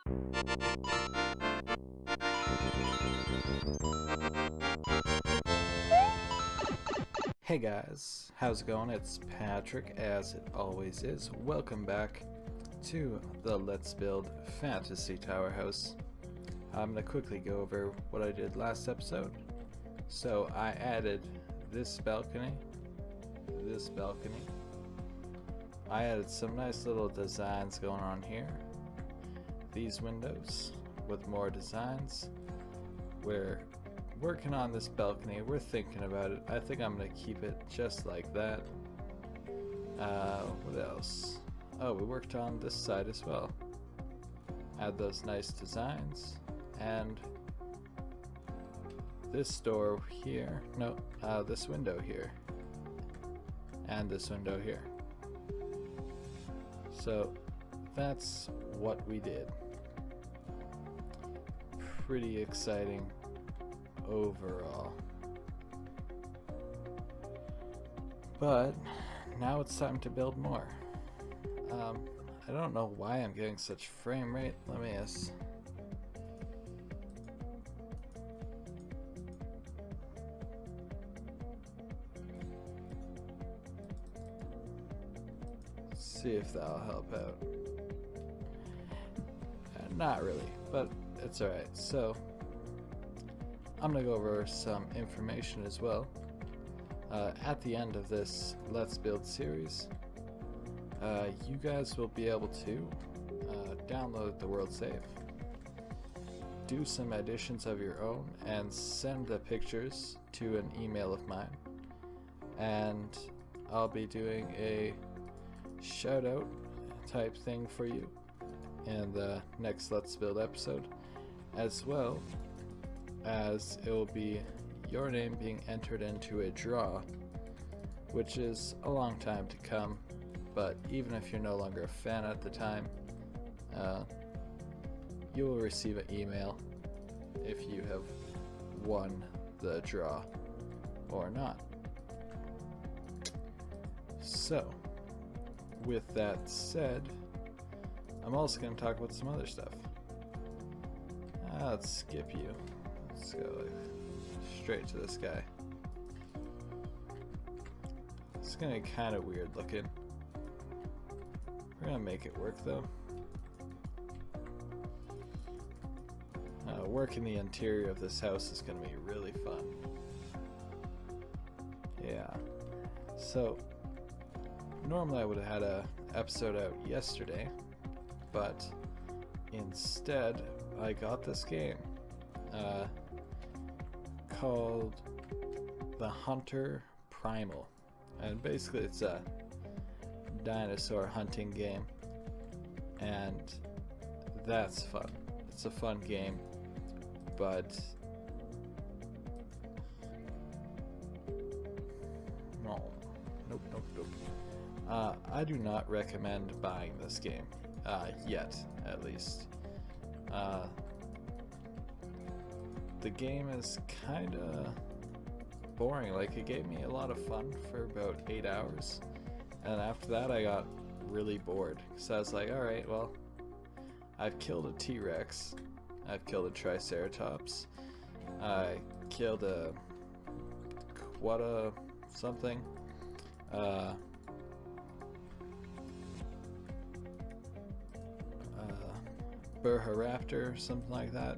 Hey guys, how's it going? It's Patrick, as it always is. Welcome back to the Let's Build Fantasy Tower House. I'm going to quickly go over what I did last episode. So I added this balcony. I added some nice little designs going on here. These windows with more designs. We're working on this balcony. We're thinking about it. I think I'm going to keep it just like that. What else? Oh, we worked on this side as well. Add those nice designs. And this door here. No, this window here. And this window here. So that's what we did. Pretty exciting overall. But now it's time to build more. I don't know why I'm getting such frame rate. Let me see if that'll help out. Not really, but it's alright. So I'm going to go over some information as well. At the end of this Let's Build series, you guys will be able to download the world save, do some additions of your own, and send the pictures to an email of mine. And I'll be doing a shout out type thing for you in the next Let's Build episode, as well as it will be your name being entered into a draw, which is a long time to come, but even if you're no longer a fan at the time, you will receive an email if you have won the draw or not. So, with that said, I'm also going to talk about some other stuff. Let's skip you. Let's go straight to this guy. It's gonna be kind of weird looking. We're gonna make it work though. Working the interior of this house is gonna be really fun. Yeah. So normally I would have had a episode out yesterday, but instead I got this game. Called The Hunter Primal, and basically it's a dinosaur hunting game, and that's fun. It's a fun game, but nope. I do not recommend buying this game yet, at least. The game is kinda boring. Like, it gave me a lot of fun for about 8 hours, and after that I got really bored, so I was like, alright, well, I've killed a T-Rex, I've killed a Triceratops, I killed a Quetta something, Burharaptor, something like that,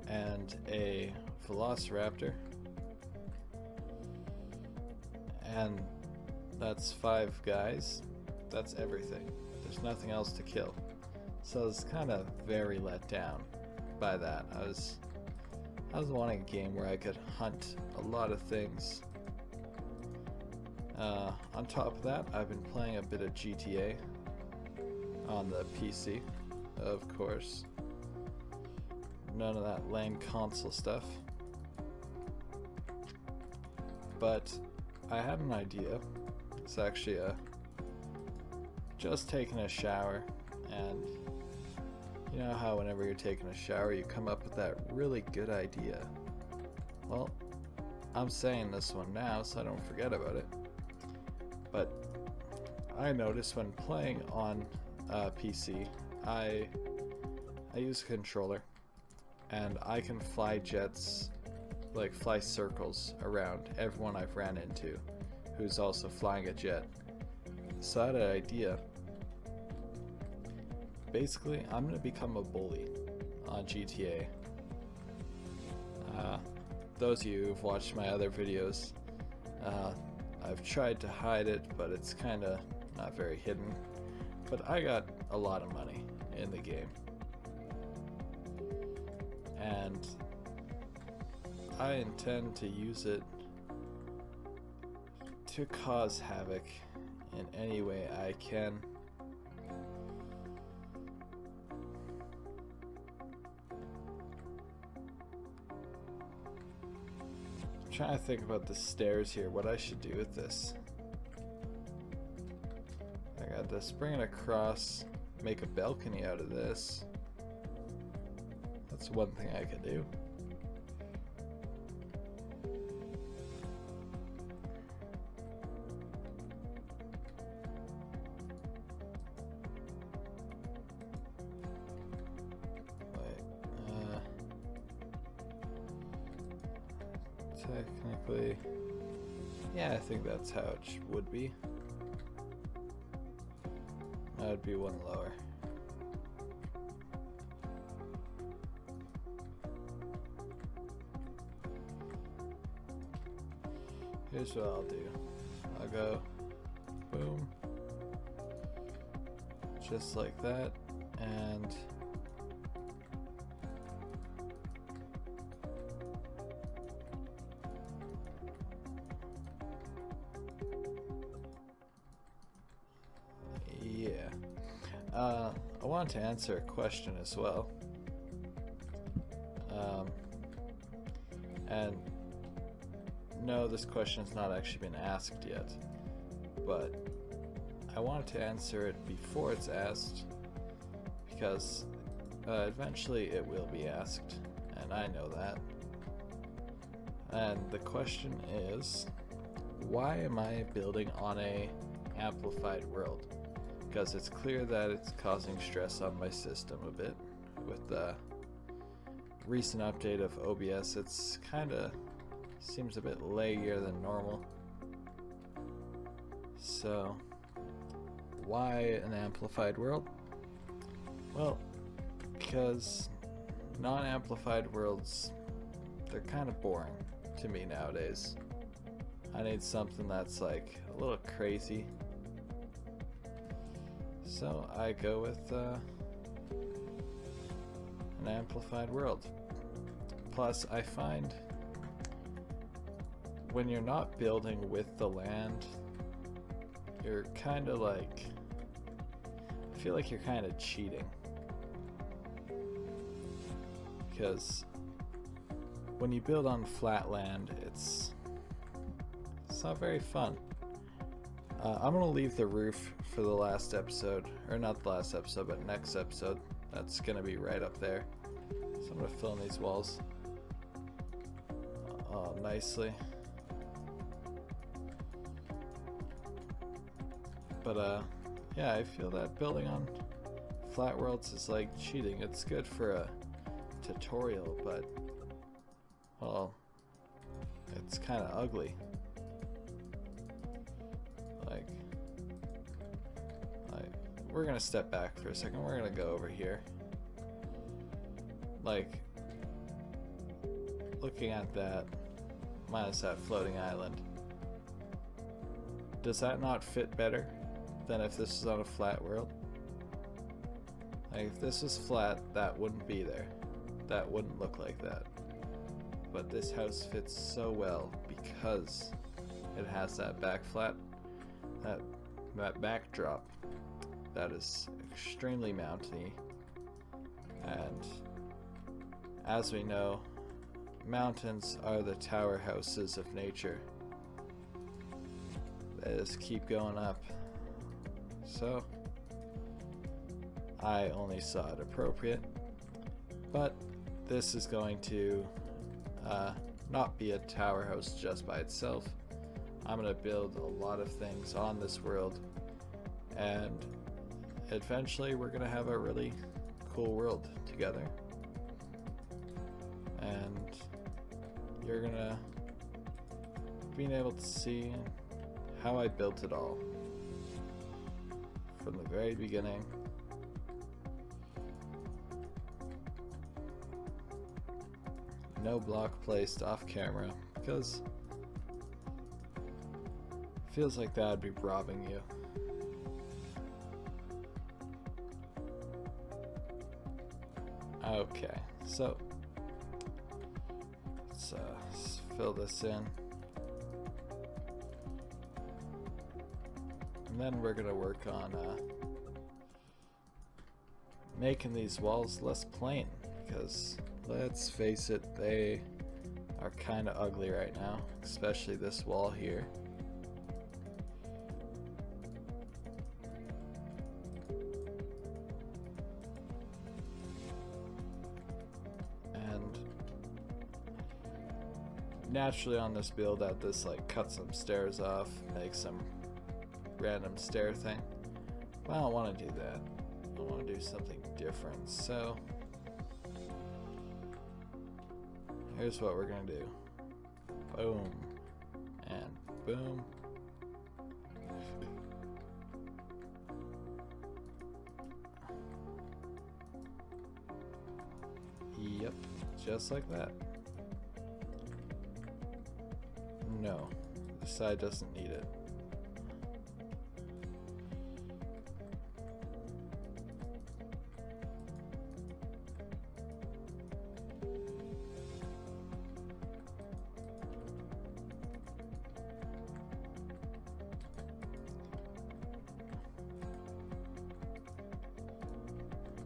and a Velociraptor, and that's 5 guys. That's everything. There's nothing else to kill. So I was kind of very let down by that. I was wanting a game where I could hunt a lot of things. On top of that, I've been playing a bit of GTA on the PC, of course. None of that lame console stuff. But I had an idea. It's actually just taking a shower, and you know how whenever you're taking a shower you come up with that really good idea? Well, I'm saying this one now so I don't forget about it. But I noticed when playing on PC, I I use a controller, and I can fly jets, like fly circles around everyone I've ran into who's also flying a jet. So I had an idea. Basically, I'm going to become a bully on GTA. Those of you who've watched my other videos, I've tried to hide it, but it's kind of not very hidden. But I got a lot of money in the game. And I intend to use it to cause havoc in any way I can. I'm trying to think about the stairs here, what I should do with this. I got this, bring it across, make a balcony out of this. That's one thing I could do. Technically, yeah, I think that's how it would be. That would be one lower. Here's what I'll do. I'll go boom, just like that, and I want to answer a question as well. And no, this question's not actually been asked yet, but I wanted to answer it before it's asked, because eventually it will be asked, and I know that. And the question is, why am I building on a amplified world? Because it's clear that it's causing stress on my system a bit. With the recent update of OBS, it's kinda seems a bit laggier than normal. So, why an amplified world? Well, because non-amplified worlds, they're kind of boring to me nowadays. I need something that's like a little crazy. So I go with an amplified world. Plus, I find when you're not building with the land, you're kind of like, I feel like you're kind of cheating. Because when you build on flat land, it's not very fun. I'm gonna leave the roof for the last episode, or not the last episode, but next episode. That's gonna be right up there. So I'm gonna fill in these walls nicely. But yeah, I feel that building on flat worlds is like cheating. It's good for a tutorial, but well, it's kind of ugly. Like, we're gonna step back for a second. We're gonna go over here. Like, looking at that, minus that floating island, does that not fit better than if this is on a flat world? Like, if this was flat, that wouldn't be there. That wouldn't look like that. But this house fits so well because it has that back flat, that backdrop that is extremely mountainy. And as we know, mountains are the tower houses of nature. They just keep going up. So I only saw it appropriate, but this is going to not be a tower house just by itself. I'm going to build a lot of things on this world, and eventually we're going to have a really cool world together. And you're gonna being able to see how I built it all from the very beginning. No block placed off camera because it feels like that would be robbing you. Okay, so let's fill this in. And then we're gonna work on making these walls less plain, because let's face it, they are kind of ugly right now, especially this wall here. And naturally on this build I'd just like cut some stairs off, make some random stair thing. But I don't want to do that. I want to do something different. So here's what we're gonna do. Boom and boom. Yep, just like that. No, this side doesn't need it.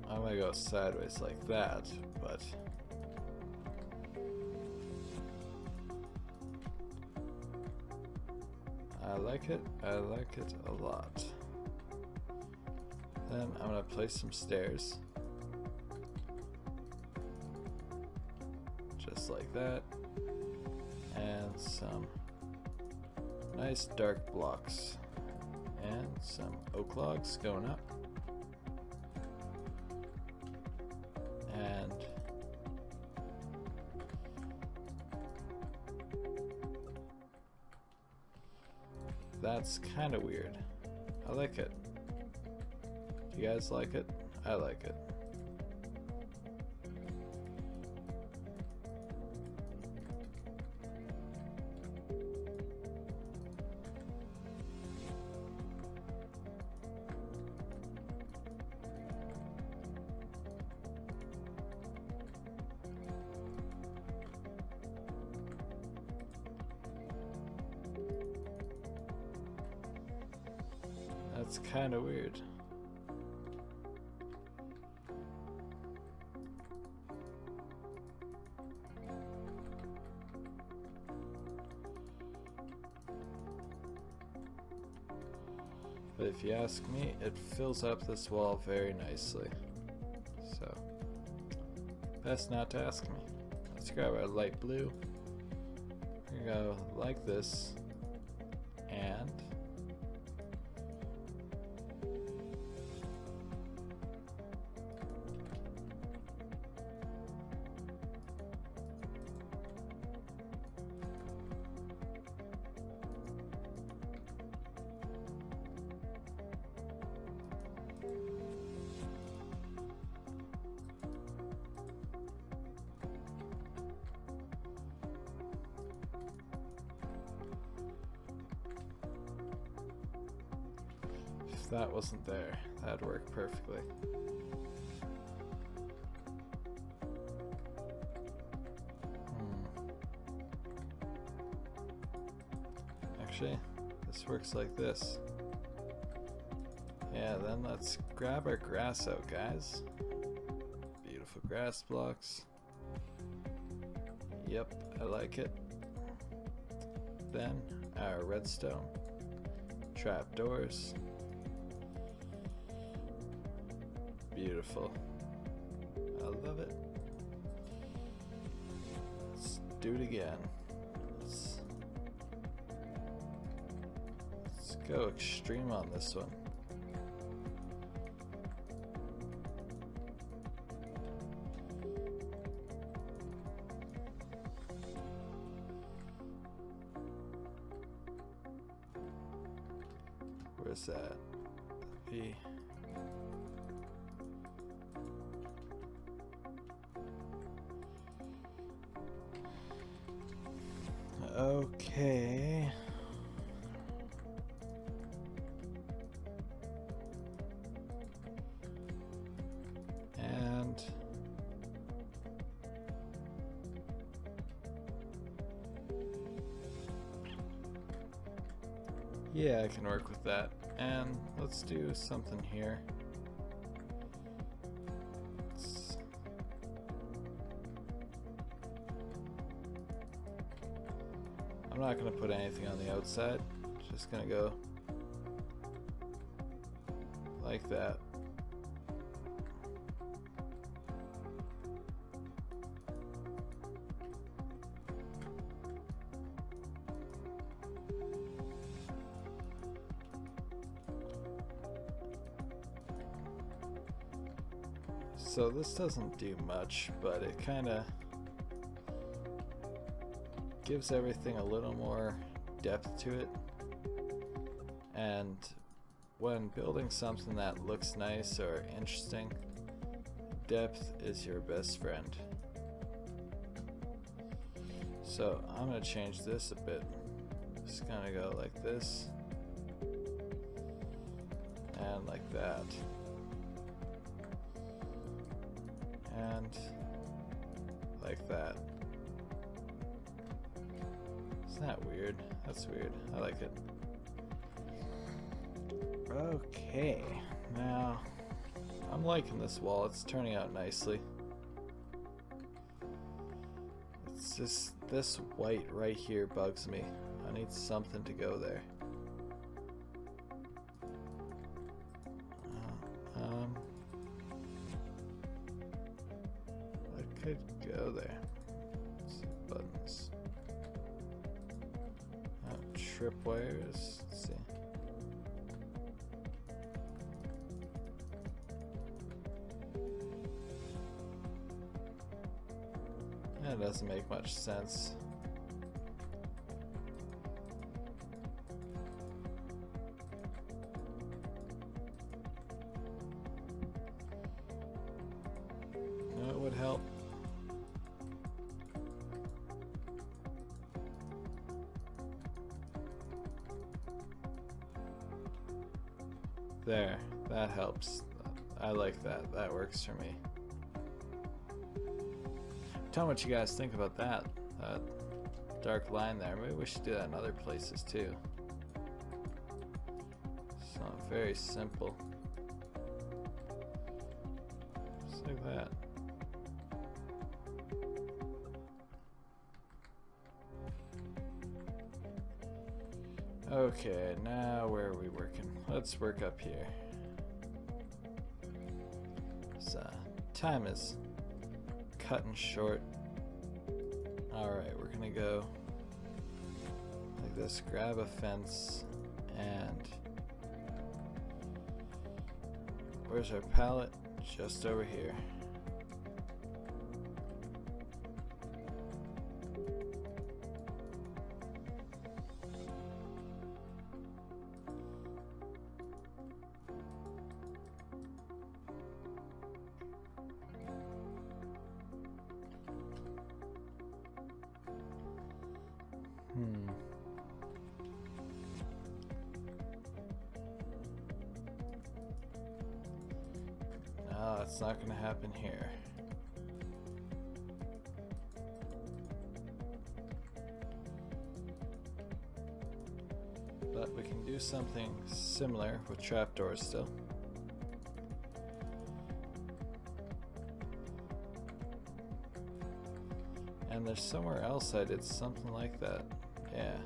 I'm gonna go sideways like that, but I like it a lot. Then I'm gonna place some stairs, just like that, and some nice dark blocks, and some oak logs going up. And that's kind of weird. I like it. Do you guys like it? I like it. That's kind of weird. But if you ask me, it fills up this wall very nicely. So, best not to ask me. Let's grab our light blue. We're gonna go like this, and if that wasn't there, that'd work perfectly. Actually, this works like this. Yeah, then let's grab our grass out, guys. Beautiful grass blocks. Yep, I like it. Then our redstone. Trapdoors. Beautiful. I love it. Let's do it again. Let's go extreme on this one. Where's that? B. Okay. And yeah, I can work with that. And let's do something here. I'm not going to put anything on the outside. Just going to go like that. So this doesn't do much, but it kind of gives everything a little more depth to it. And when building something that looks nice or interesting, depth is your best friend. So I'm going to change this a bit. Just gonna go like this and like that. And like that. Isn't that weird? That's weird. I like it. Okay, now I'm liking this wall. It's turning out nicely. It's just this white right here bugs me. I need something to go there. I could go there. Let's see, buttons. Tripwires. Let's see. That doesn't make much sense. No, it would help. There, that helps. I like that. That works for me. Tell me what you guys think about that dark line there. Maybe we should do that in other places too. It's not very simple. Just like that. Okay, now where are we working? Let's work up here. So, time is cutting short. Alright, we're gonna go like this, grab a fence, and where's our pallet? Just over here. No, it's not going to happen here. But we can do something similar with trapdoors still. And there's somewhere else I did something like that. Yeah.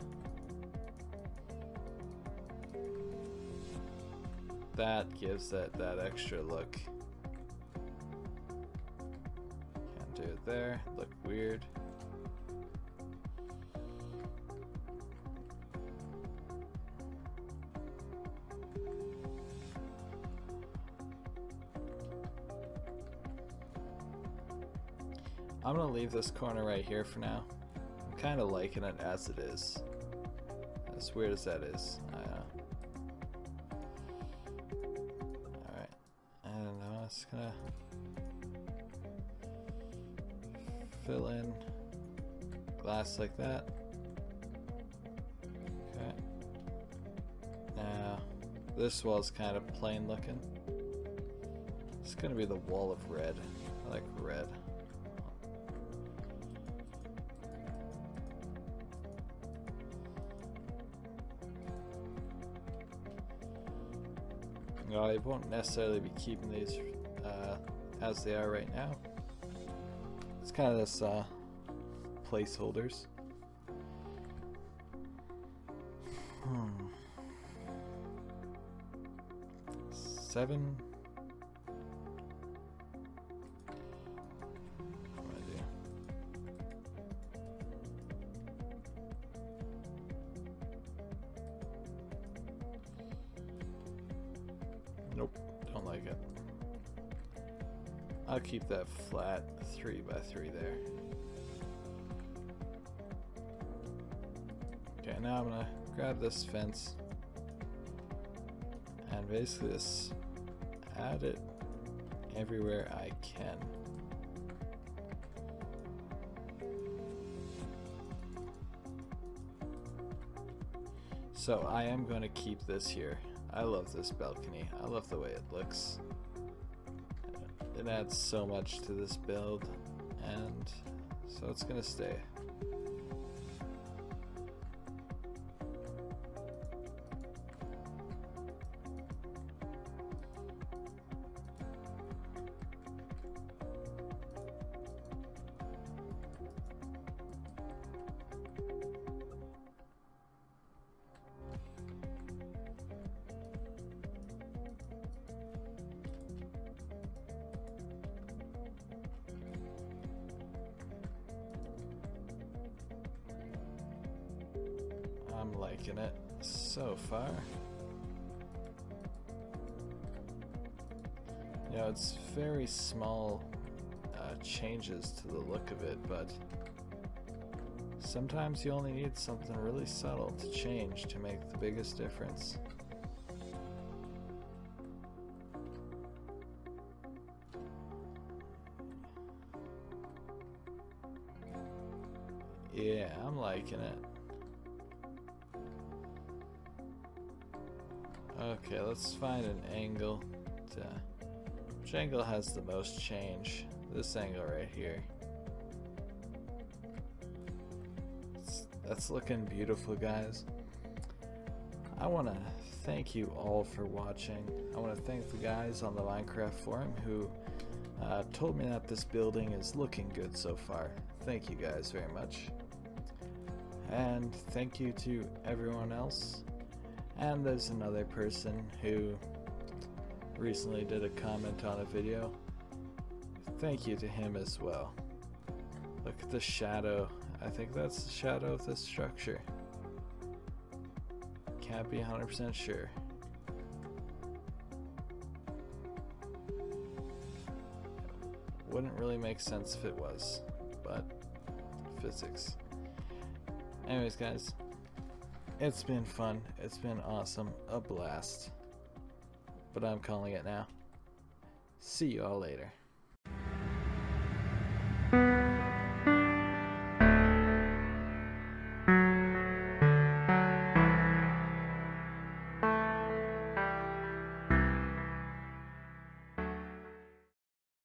That gives that extra look. Can't do it there. Look weird. I'm gonna leave this corner right here for now. I'm kind of liking it as it is. As weird as that is, I know. fill in glass like that. Okay. Now, this wall's kind of plain looking. It's gonna be the wall of red. I like red. No, I won't necessarily be keeping these as they are right now. It's kind of this placeholders. 7. What do I do? Nope, don't like it. I'll keep that flat 3 by 3 there. Okay, now I'm gonna grab this fence and basically just add it everywhere I can. So I am going to keep this here. I love this balcony. I love the way it looks. It adds so much to this build, and so it's going to stay. I'm liking it so far. You know, it's very small changes to the look of it, but sometimes you only need something really subtle to change to make the biggest difference. Yeah, I'm liking it. Okay, let's find an angle to... Which angle has the most change? This angle right here. That's looking beautiful, guys. I want to thank you all for watching. I want to thank the guys on the Minecraft forum who told me that this building is looking good so far. Thank you guys very much. And thank you to everyone else. And there's another person who recently did a comment on a video. Thank you to him as well. Look at the shadow. I think that's the shadow of this structure. Can't be 100% sure. Wouldn't really make sense if it was, but physics. Anyways, guys, it's been fun. It's been awesome. A blast. But I'm calling it now. See you all later.